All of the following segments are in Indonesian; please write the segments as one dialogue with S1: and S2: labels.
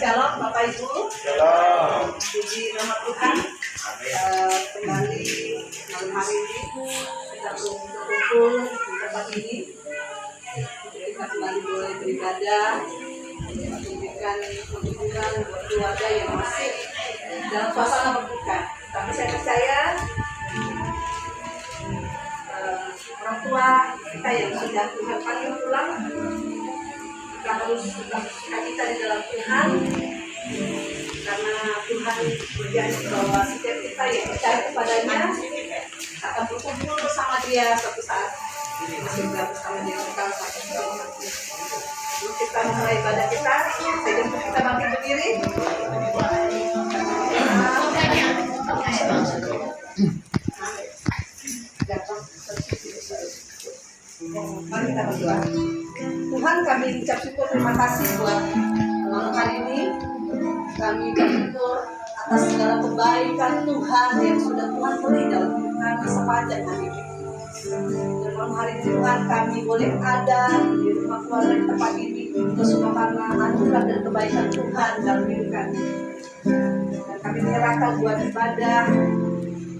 S1: Shalom Bapak Ibu.
S2: Shalom.
S1: Puji nama Tuhan. Kembali malam hari ini kita berkumpul di tempat ini. Kita kembali boleh beribadah, memberikan penghiburan buat keluarga yang masih dalam suasana berduka. Tapi saya percaya orang tua kita yang sudah Tuhan panggil pulang, kita harus tetap sukacita di dalam Tuhan, karena Tuhan berjanji bahwa setiap kita yang percaya kepadanya akan berkumpul bersama Dia suatu saat. Masih bersama Dia kekal sampai selama-lamanya. Sebelum kita mulai ibadah kita, saya jemput kita bangkit berdiri. Mari kita berdoa. Tuhan, kami ucap syukur, terima kasih buat malam hari ini. Kami bersyukur atas segala kebaikan Tuhan yang sudah Tuhan beri dalam hidup kami sepanjang hari ini. Dan malam hari ini Tuhan, kami boleh ada di rumah keluarga di tempat ini itu semua karena anugerah dan kebaikan Tuhan dalam hidup kami. Dan kami menyerahkan buat ibadah,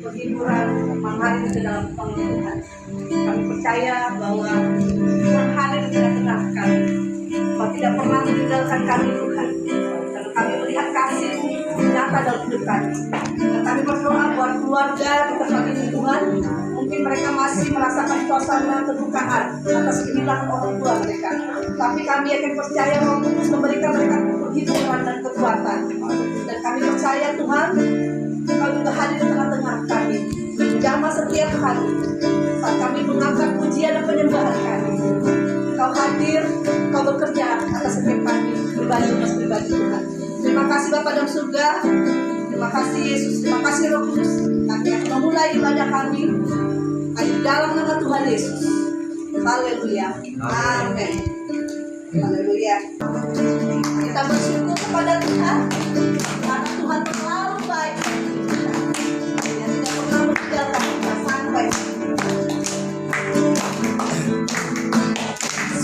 S1: penghiburan malam hari ini ke dalam tangan Tuhan. Kami percaya bahwa Tuhan hadir di tengah-tengah kami. Kau tidak pernah meninggalkan kami Tuhan. Dan kami melihat kasih nyata dalam hidup kami. Dan kami berdoa buat keluarga di tempat ini Tuhan. Mungkin mereka masih merasakan suasana kedukaan atas kehilangan orang tua mereka. Tapi kami akan percaya Roh Kudus memberikan mereka penghiburan dan kekuatan. Dan kami percaya Tuhan, Kau juga hadir di tengah-tengah kami. Menjamah setiap hari saat kami mengangkat pujian dan penyembahan kami. Kau hadir, Kau bekerja atas setiap kami, pribadi Tuhan. Terima kasih Bapa dalam surga. Terima kasih Yesus. Terima kasih Roh Kudus. Kami akan memulai ibadah kami di dalam nama Tuhan Yesus. Haleluya. Amin. Haleluya. Kita bersyukur kepada Tuhan karena Tuhan selalu baik. Dia tidak pernah meninggalkan kita sampai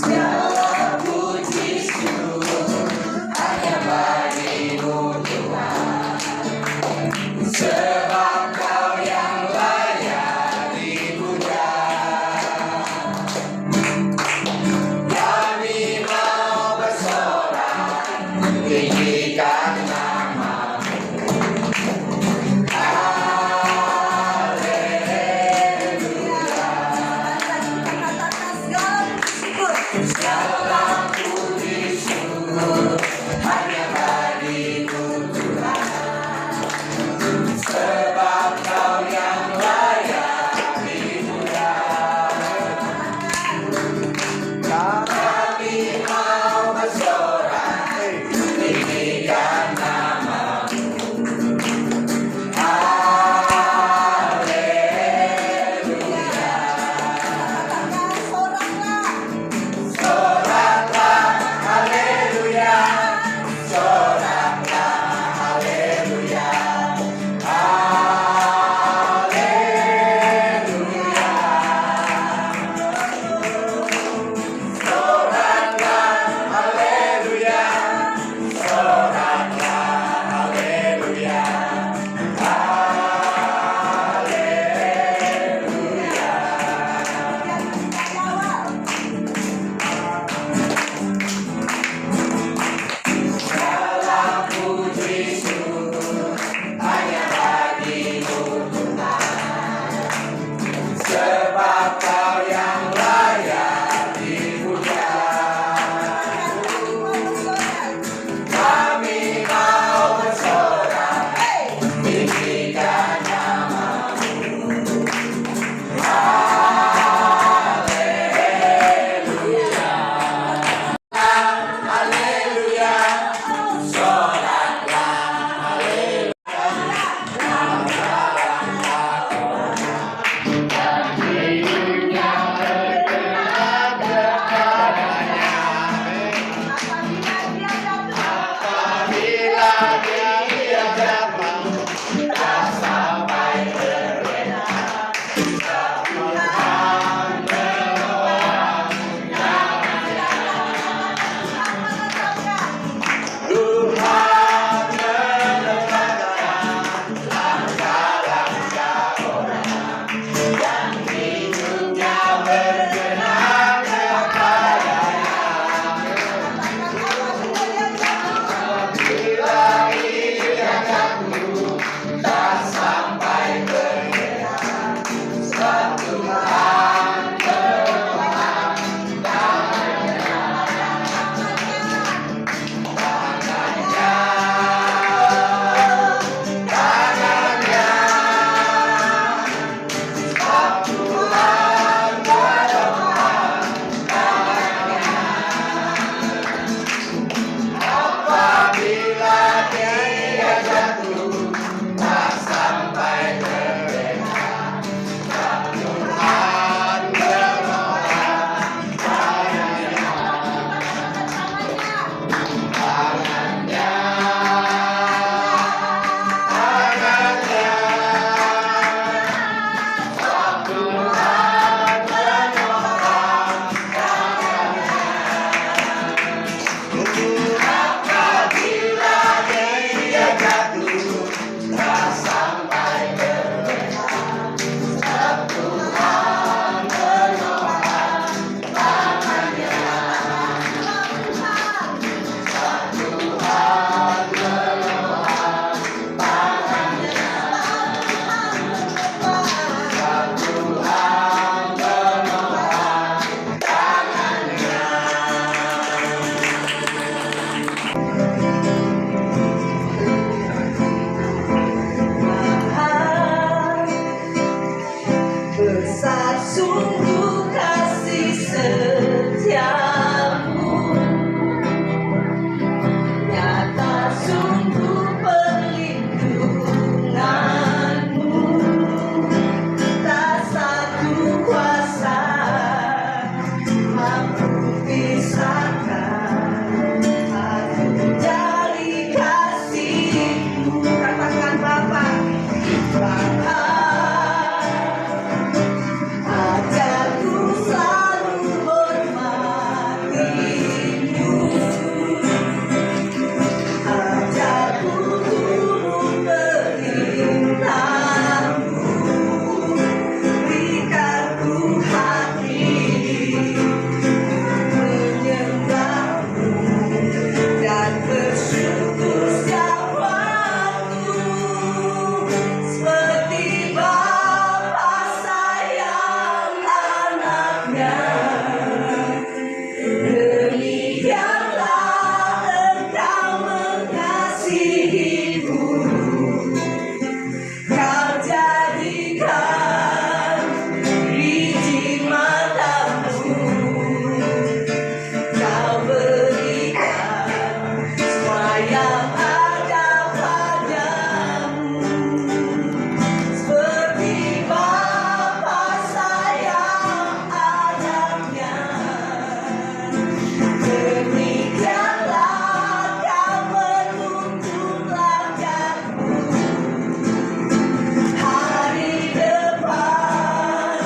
S2: Segala puji syukur hanya bagimu Tuhan, sebab Kau yang layak dipuja. Kami mau bersorak tinggikan nama-Mu. Segala puji syukur hanya bagimu Tuhan, sebab Kau yang layak dipuja. Kami mau bersorak tinggikan nama-Mu.
S1: yang ada padamu, seperti Bapa sayang anaknya, demikianlah kau menuntun langkahmu. Hari depan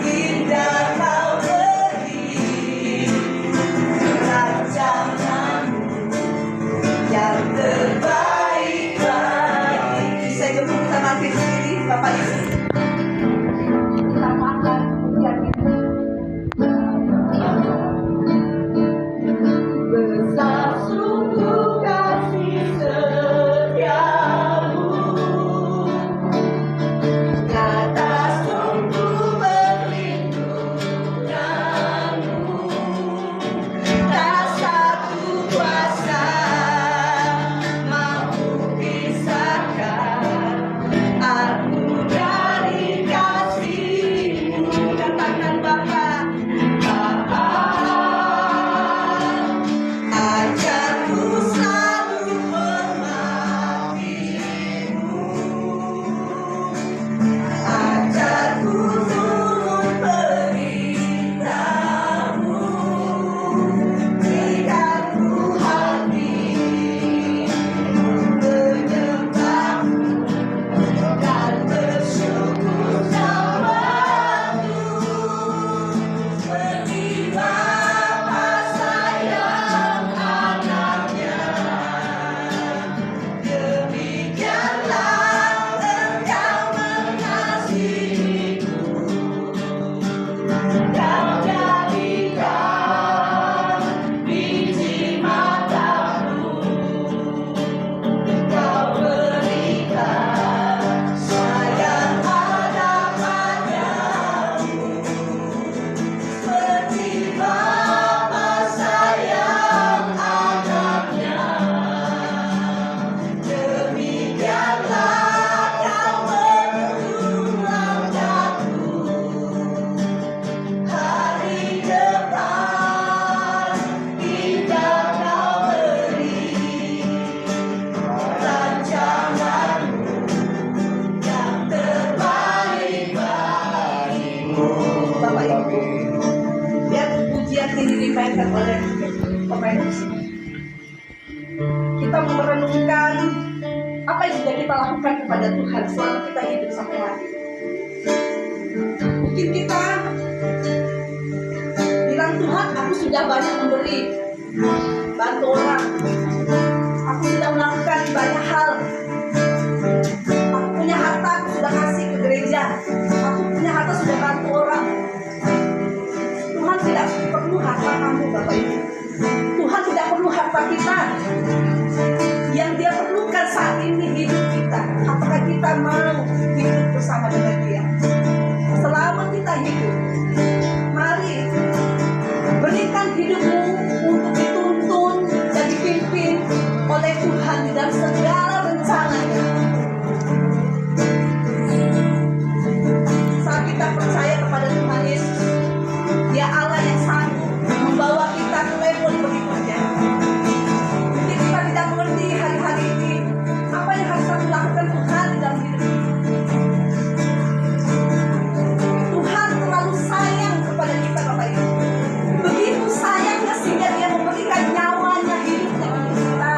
S1: indah kau beri rancanganmu yang terbaik bagi. Saya jemput kita mati sendiri, Bapak Ibu. Kita makan yang itu. Besar sungguh kasih setiamu, nyata sungguh perlindunganmu, tak satu kuasa mampu pisahkan aku dari kasih-Mu. Katakan Bapa, Bapa, ajarku selalu hormati-Mu, ajarku turut perintah-Mu, berikanku hati menyembah-Mu dan bersyukur sama-Mu, seperti Bapa sayang anaknya, demikianlah Engkau mengasihiku. Kau jadikan biji matamu, Kau berikan sayang ada padamu, seperti Bapa sayang anaknya, demikianlah Kau menuntun langkahku. Hari depan indah Kau beri rancanganmu yang terbaik bagimu. Bapak Ibu, biar pujian ini dimainkan oleh pemain musik. Kita merenungkan apa yang sudah kita lakukan kepada Tuhan selama kita hidup sampai hari ini. Mungkin kita bilang, Tuhan, aku sudah banyak memberi, bantu orang, aku sudah melakukan banyak hal, aku punya harta, aku sudah kasih ke gereja, aku punya harta, sudah bantu orang. Tuhan tidak perlu harta kamu, Bapak Ibu. Tuhan tidak perlu harta kita. Yang Dia perlukan saat ini hidup kita. Apakah kita mau hidup bersama dengan Dia? Selama kita hidup, mari berikan hidupmu untuk dituntun dan dipimpin oleh Tuhan di dalam segala rencananya. Saat kita percaya kepada Tuhan Yesus, Dia Allah yang sanggup membawa kita ke level berikutnya. Mungkin kita tidak mengerti hari-hari ini apa yang harus kami lakukan Tuhan di dalam hidup ini. Tuhan terlalu sayang kepada kita, Bapak Ibu. Begitu sayangnya sehingga Dia memberikan nyawanya, hidupnya untuk kita.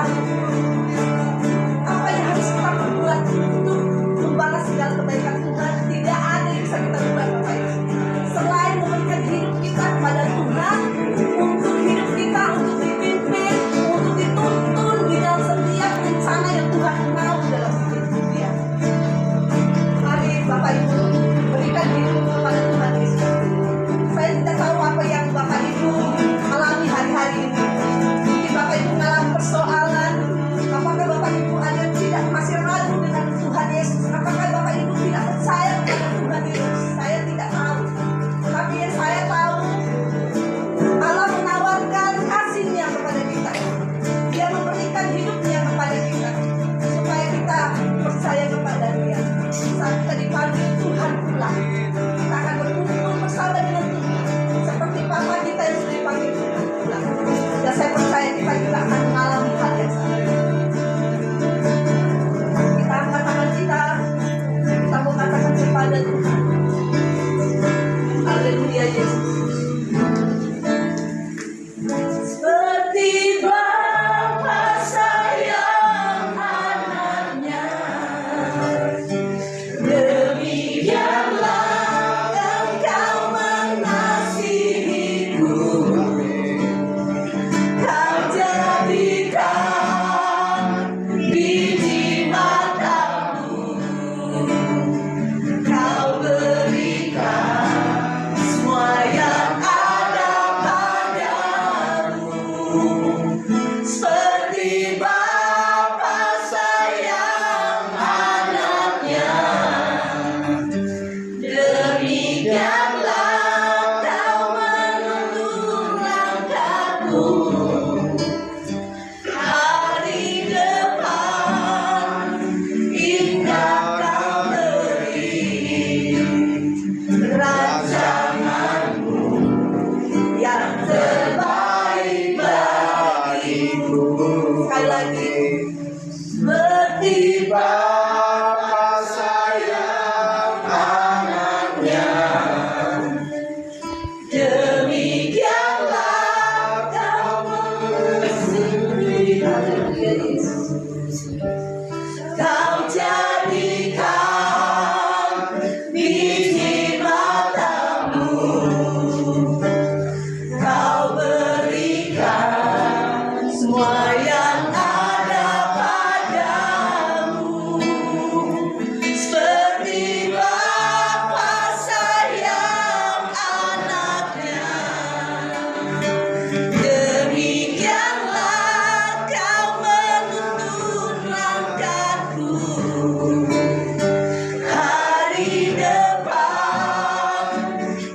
S2: Seperti Bapa sayang anaknya, demikianlah kamu mesti kau jadikan biji matamu, kau berikan semua yang ada padamu. Seperti Bapa sayang anaknya, demikianlah kau menuntun langkahku. Hari depan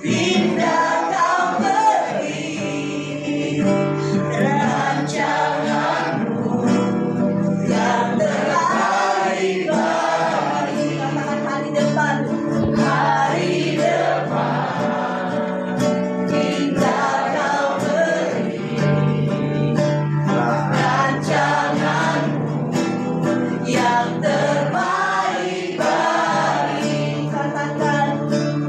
S2: pindah kau beri rancanganmu yang terbaik bagi. Katakan hari depan, hari depan pindah kau beri rancanganmu yang terbaik bagi. Katakan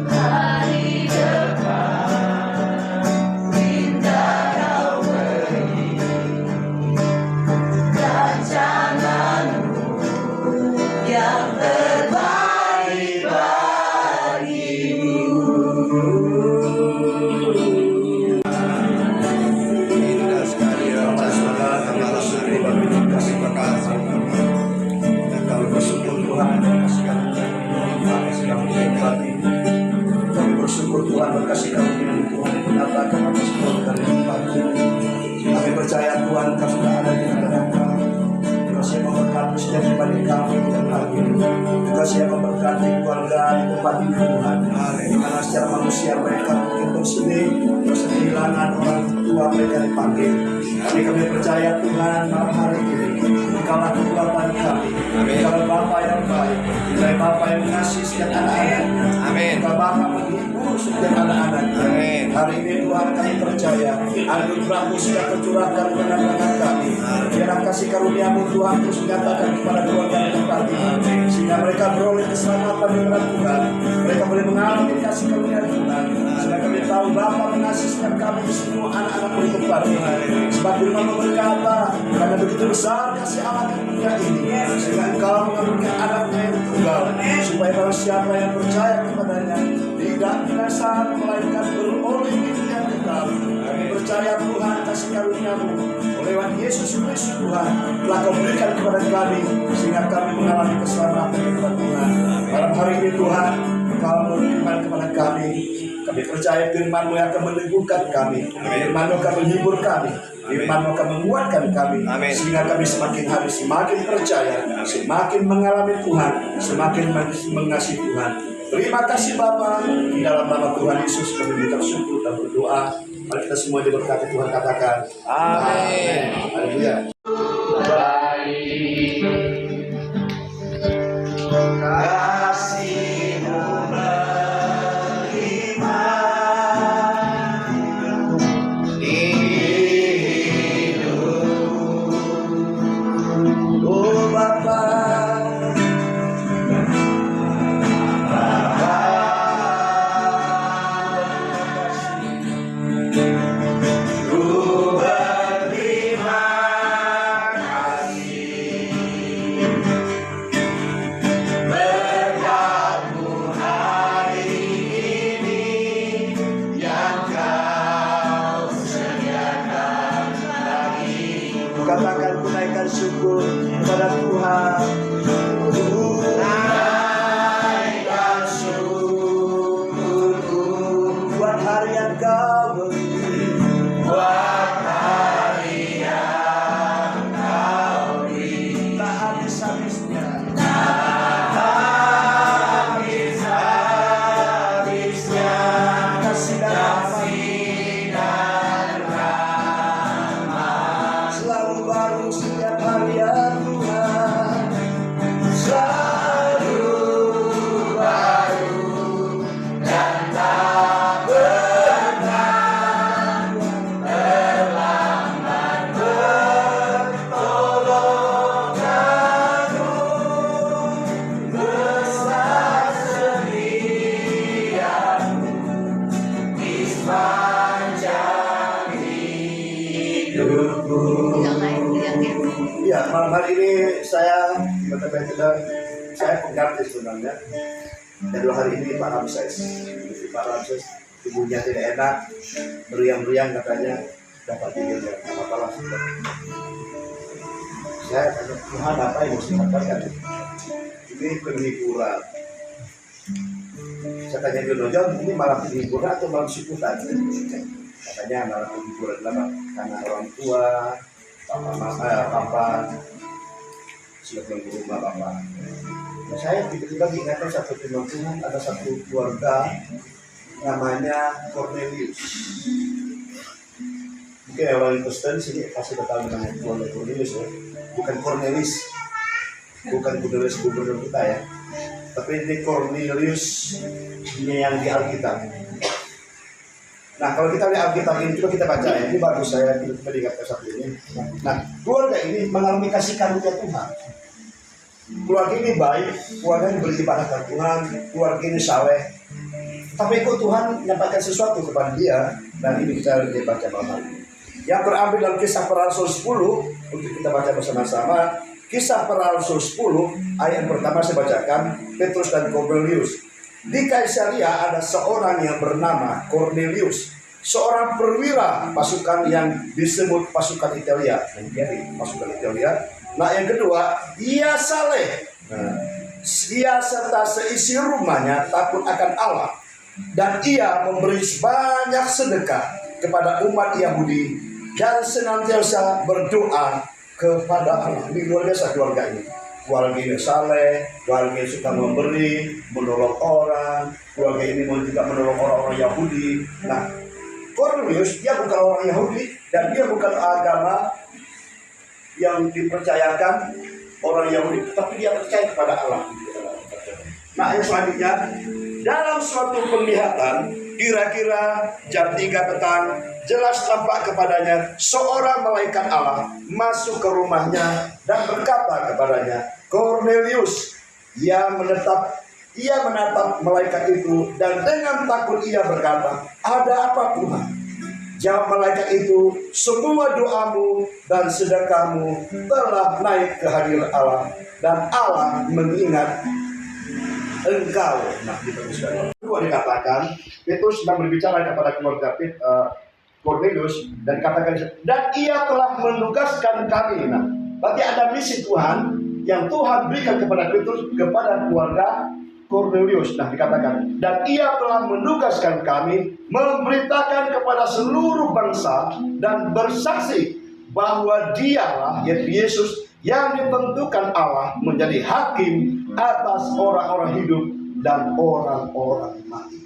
S2: hari depan pindah kau beri rancanganmu yang terbaik bagimu.
S3: Indah sekali Bapak Saudara, kami bersyukur bagi kasih berkasih dan kami bersyukur Tuhan kasih karunia kami. Kami bersyukur Tuhan berkasih karunia Tuhan menyatakan atas keluarga dari pagi. Kami percaya Tuhan Kau sudah ada di antara kami. Kasih yang memberkati setiap pribadi kami dan pagi. Kasih yang memberkati keluarga di tempat ini Tuhan. Di mana secara manusia mereka mungkin bersedih, kehilangan orang tua mereka dipanggil. Tapi kami percaya Tuhan malam hari ini Engkaulah kekuatan kami. Engkau Bapa yang baik, Engkau Bapa yang mengasihi setiap anak-anaknya. Engkau Bapa menghibur setiap anak-anaknya. Hari ini Tuhan kami percaya anugerah-Mu sudah tercurahkan ke dalam kami. Biarlah kasih karunia-Mu Tuhan terus menyatakan kepada keluarga di tempat ini, sehingga mereka beroleh keselamatan di dalam Tuhan. Mereka boleh mengalami kasih karunia Tuhan. Sehingga kami tahu Bapa mengasihi setiap kami semua anak-anak di tempat ini. Sebab firman-Mu berkata, karena begitu besar kasih Allah di dunia ini, sehingga Engkau memberikan anaknya yang tunggal, supaya barang siapa yang percaya kepadanya tidak binasa melainkan beroleh hidup yang kekal. Kami percaya Tuhan kasih karunia-Mu lewat Yesus Kristus Tuhan telah Kau berikan kepada kami, sehingga kami mengalami keselamatan kepada Tuhan. Malam hari ini Tuhan Kau memberikan kepada kami. Kami percaya firman-Mu yang akan meneguhkan kami, firman-Mu akan menghibur kami, firman-Mu akan menguatkan kami, sehingga kami semakin hari semakin percaya, semakin mengalami Tuhan, semakin mengasihi Tuhan. Terima kasih Bapa, di dalam nama Tuhan Yesus kami mengucap syukur dan berdoa. Mari kita semua diberkati Tuhan, katakan amin. Haleluya.
S2: Kasih-Mu beriman hidup.
S3: Oh Bapa,
S2: Ku berterima kasih berkat-Mu hari ini yang Kau sediakan bagiku.
S3: katakan menaikkan syukur kepada Tuhan.
S2: Naikkan syukurku
S3: Buat hari yang Kau beri,
S2: buat hari yang Kau beri.
S3: tak habis-habisnya.
S2: Habis-habisnya
S3: Kasih dan rahmat selalu baru setiap hari ya Tuhan.
S2: selalu baru dan tak pernah terlambat pertolongan-Mu.
S3: saya pengganti sebenarnya. Dan 2 hari ini Pak Ramses tubuhnya tidak enak, meriang-meriang katanya, dapat tinggal nggak apa-apa. Saya tanya, Tuhan apa yang mesti katakan? Ini penghiburan. Saya tanya dulu, ini malah penghiburan atau malah syukuran? Katanya malah penghiburan lah, karena orang tua, papa sudah pulang ke rumah bapak. Nah, saya tiba-tiba ingatkan satu firman Tuhan, ada satu keluarga namanya Cornelius. Mungkin orang Kristen di sini pasti tahu namanya keluarga Cornelius ya. Bukan Cornelis, bukan Cornelius gubernur kita ya, tapi ini Cornelius ini yang di Alkitab. Nah, kalau kita lihat Alkitab ini, coba kita baca ya. Ini bagus, saya tiba-tiba diingatkan satu ini. Nah, keluarga ini mengalami kasih karunia Tuhan. Keluarga ini baik, keluarga ini beribadah Tuhan, keluarga ini saleh. Tapi kok Tuhan menyampaikan sesuatu kepada dia, dan ini kita baca bersama. Yang terambil dalam Kisah Para Rasul 10, untuk kita baca bersama-sama. Kisah Para Rasul 10, ayat yang pertama saya bacakan, Petrus dan Cornelius. Di Kaisaria ada seorang yang bernama Cornelius, seorang perwira pasukan yang disebut pasukan Italia. Jadi pasukan Italia. Nah, yang kedua, ia saleh. Ia serta seisi rumahnya takut akan Allah, dan ia memberi banyak sedekah kepada umat Yahudi dan senantiasa berdoa kepada Allah. Ini luar biasa keluarga ini. Keluarga ini saleh, keluarga ini suka memberi, menolong orang, keluarga ini juga menolong orang-orang Yahudi. Nah, Cornelius dia bukan orang Yahudi dan dia bukan agama yang dipercayakan orang Yahudi, tapi dia percaya kepada Allah. Nah, yang selanjutnya, dalam suatu penglihatan, kira-kira jam 3 petang, jelas tampak kepadanya seorang malaikat Allah masuk ke rumahnya dan berkata kepadanya, Cornelius. Ia menatap malaikat itu dan dengan takut ia berkata, ada apa Tuhan? Jawab malaikat itu, semua doamu dan sedekahmu telah naik ke hadirat Allah, dan Allah mengingat engkau. Nah, diteruskan. Kedua dikatakan, Petrus sedang berbicara kepada keluarga Cornelius dan katakan, dan ia telah menugaskan kami. Nah, berarti ada misi Tuhan yang Tuhan berikan kepada Petrus kepada keluarga Cornelius. Nah, dikatakan, dan ia telah menugaskan kami memberitakan kepada seluruh bangsa dan bersaksi bahwa dialah, yaitu Yesus, yang ditentukan Allah menjadi hakim atas orang-orang hidup dan orang-orang mati.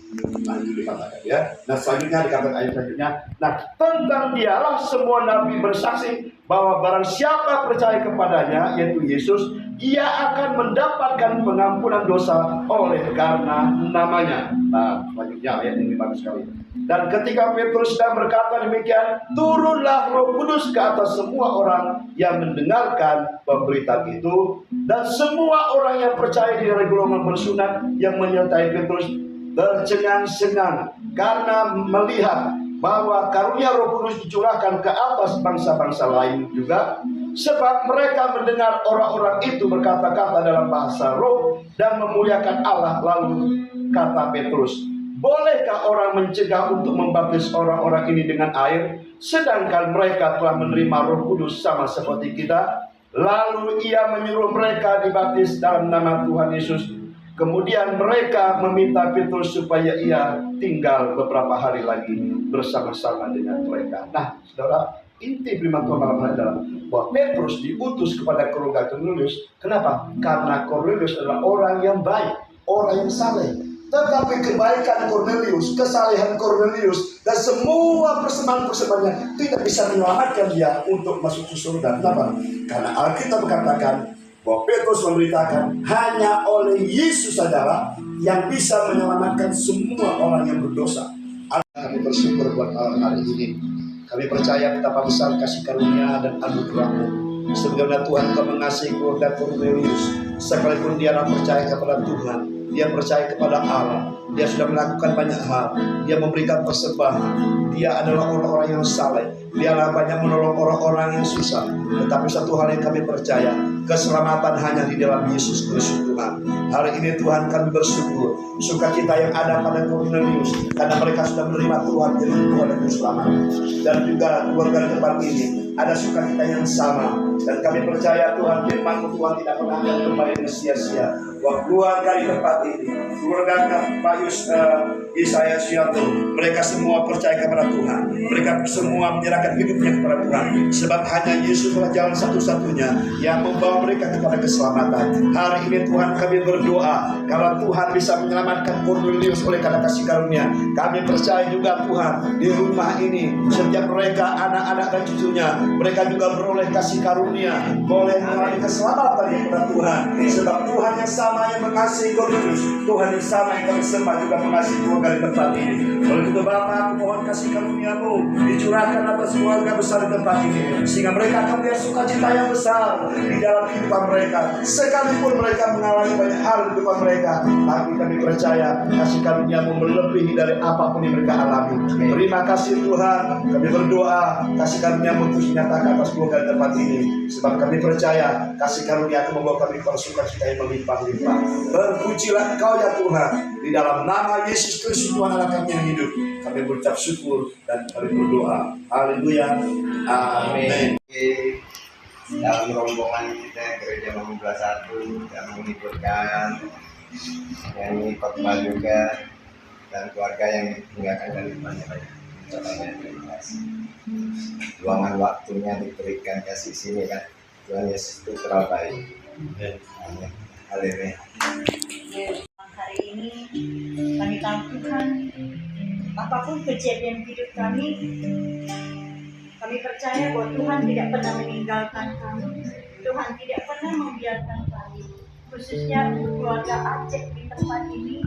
S3: Nah, itu dikatakan ya. Nah, selanjutnya dikatakan ayat selanjutnya. Nah, tentang dialah semua nabi bersaksi bahwa barang siapa percaya kepadanya, yaitu Yesus, ia akan mendapatkan pengampunan dosa oleh karena namanya. Nah, selanjutnya ayat ini bagus sekali. Dan ketika Petrus sedang berkata demikian, turunlah Roh Kudus ke atas semua orang yang mendengarkan pemberitaan itu, dan semua orang yang percaya di golongan bersunat yang menyertai Petrus tercengang-cengang karena melihat bahwa karunia Roh Kudus dicurahkan ke atas bangsa-bangsa lain juga, sebab mereka mendengar orang-orang itu berkata-kata dalam bahasa roh dan memuliakan Allah. Lalu kata Petrus, bolehkah orang mencegah untuk membaptis orang-orang ini dengan air, sedangkan mereka telah menerima Roh Kudus sama seperti kita? Lalu ia menyuruh mereka dibaptis dalam nama Tuhan Yesus. Kemudian mereka meminta Petrus supaya ia tinggal beberapa hari lagi bersama-sama dengan mereka. Nah, saudara, inti firman Tuhan malam hari adalah bahwa Petrus diutus kepada keluarga Cornelius. Kenapa? Karena Cornelius adalah orang yang baik, orang yang saleh. Tetapi kebaikan Cornelius, kesalehan Cornelius, dan semua persembahan-persembahannya tidak bisa menyelamatkan dia untuk masuk ke surga. Kenapa? Karena Alkitab berkatakan bahwa Petrus memberitakan hanya oleh Yesus adalah yang bisa menyelamatkan semua orang yang berdosa. Kami bersyukur buat hari ini. Kami percaya betapa besar kasih karunia dan anugerah-Mu. Sebagaimana Tuhan Kau mengasihi keluarga Cornelius, sekalipun dia percaya kepada Tuhan, dia percaya kepada Allah, dia sudah melakukan banyak hal, dia memberikan persembahan, dia adalah orang-orang yang saleh, dia banyak menolong orang-orang yang susah. Tetapi satu hal yang kami percaya, keselamatan hanya di dalam Yesus Kristus Tuhan. Hari ini Tuhan kami bersyukur sukacita yang ada pada Cornelius karena mereka sudah menerima Tuhan jadi Tuhan dan Juru Selamat, dan juga keluarga di tempat ini ada sukacita yang sama, dan kami percaya Tuhan firman Tuhan tidak pernah akan kembali sia-sia. Bahwa keluarga di tempat ini, keluarga Pak Yesaya Suyanto, mereka semua percaya kepada Tuhan, mereka semua menyerahkan hidupnya kepada Tuhan, sebab hanya Yesus adalah jalan satu-satunya yang membawa mereka kepada keselamatan. Hari ini Tuhan kami berdoa, kalau Tuhan bisa menyelamatkan Cornelius oleh karena kasih karunia, kami percaya juga Tuhan di rumah ini setiap mereka anak-anak dan cucunya, mereka juga beroleh kasih karunia, boleh mengalami keselamatan kepada Tuhan, sebab Tuhan yang sama yang mengasihi Cornelius, Tuhan yang sama yang kami sembah juga mengasihi keluarga di tempat ini. Oleh itu Bapa, aku mohon kasih karunia-Mu dicurahkan atas keluarga besar di tempat ini, sehingga mereka akan melihat sukacita yang besar di dalam kehidupan mereka. Sekalipun mereka mengalami banyak hal di kehidupan mereka, tapi kami percaya kasih karunia-Mu melebihi dari apapun yang mereka alami. Terima kasih Tuhan, kami berdoa kasih karunia-Mu terus nyatakan atas keluarga di tempat ini, sebab kami percaya kasih karunia akan membawa kami kepada sukacita yang melimpah-limpah. Berpujilah Engkau ya Tuhan, di dalam nama Yesus Kristus Tuhan Allah kami yang hidup, kami berucap syukur dan kami berdoa. Haleluya. Amin.
S4: Dalam rombongan kita gereja Membuka Satu dan mengikutkan nyanyi khotbah juga, dan keluarga yang meninggalkan dari banyak-banyak. Terima kasih. Luangan waktunya diberikan kasih sini kan. Tuhan Yesus itu terlalu baik. Amin. Haleluya.
S5: Hari ini kami tahu Tuhan, apapun kejadian hidup kami percaya bahwa Tuhan tidak pernah meninggalkan kami. Tuhan tidak pernah membiarkan kami. Khususnya untuk keluarga Aceh di tempat ini,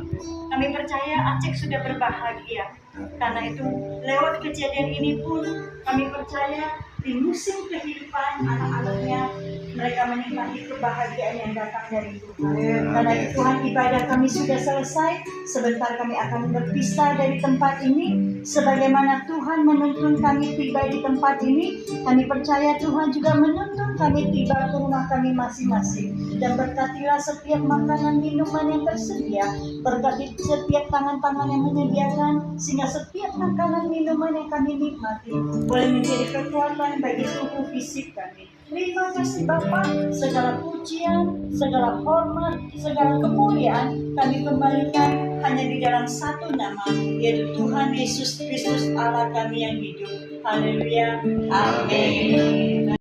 S5: kami percaya Aceh sudah berbahagia. Karena itu lewat kejadian ini pun kami percaya di musim kehidupan anak-anaknya mereka menikmati kebahagiaan yang datang dari Tuhan. Karena itu Tuhan, ibadah kami sudah selesai. Sebentar kami akan berpisah dari tempat ini. Sebagaimana Tuhan menuntun kami tiba di tempat ini, kami percaya Tuhan juga menuntun kami tiba ke rumah kami masing-masing. Dan berkatilah setiap makanan minuman yang tersedia, berkati setiap tangan-tangan yang menyediakan, sehingga setiap makanan minuman yang kami nikmati boleh menjadi kekuatan bagi tubuh fisik kami. Terima kasih Bapa, segala pujian, segala hormat, segala kemuliaan kami kembalikan hanya di dalam satu nama, yaitu Tuhan Yesus Kristus Allah kami yang hidup. Haleluya. Amin.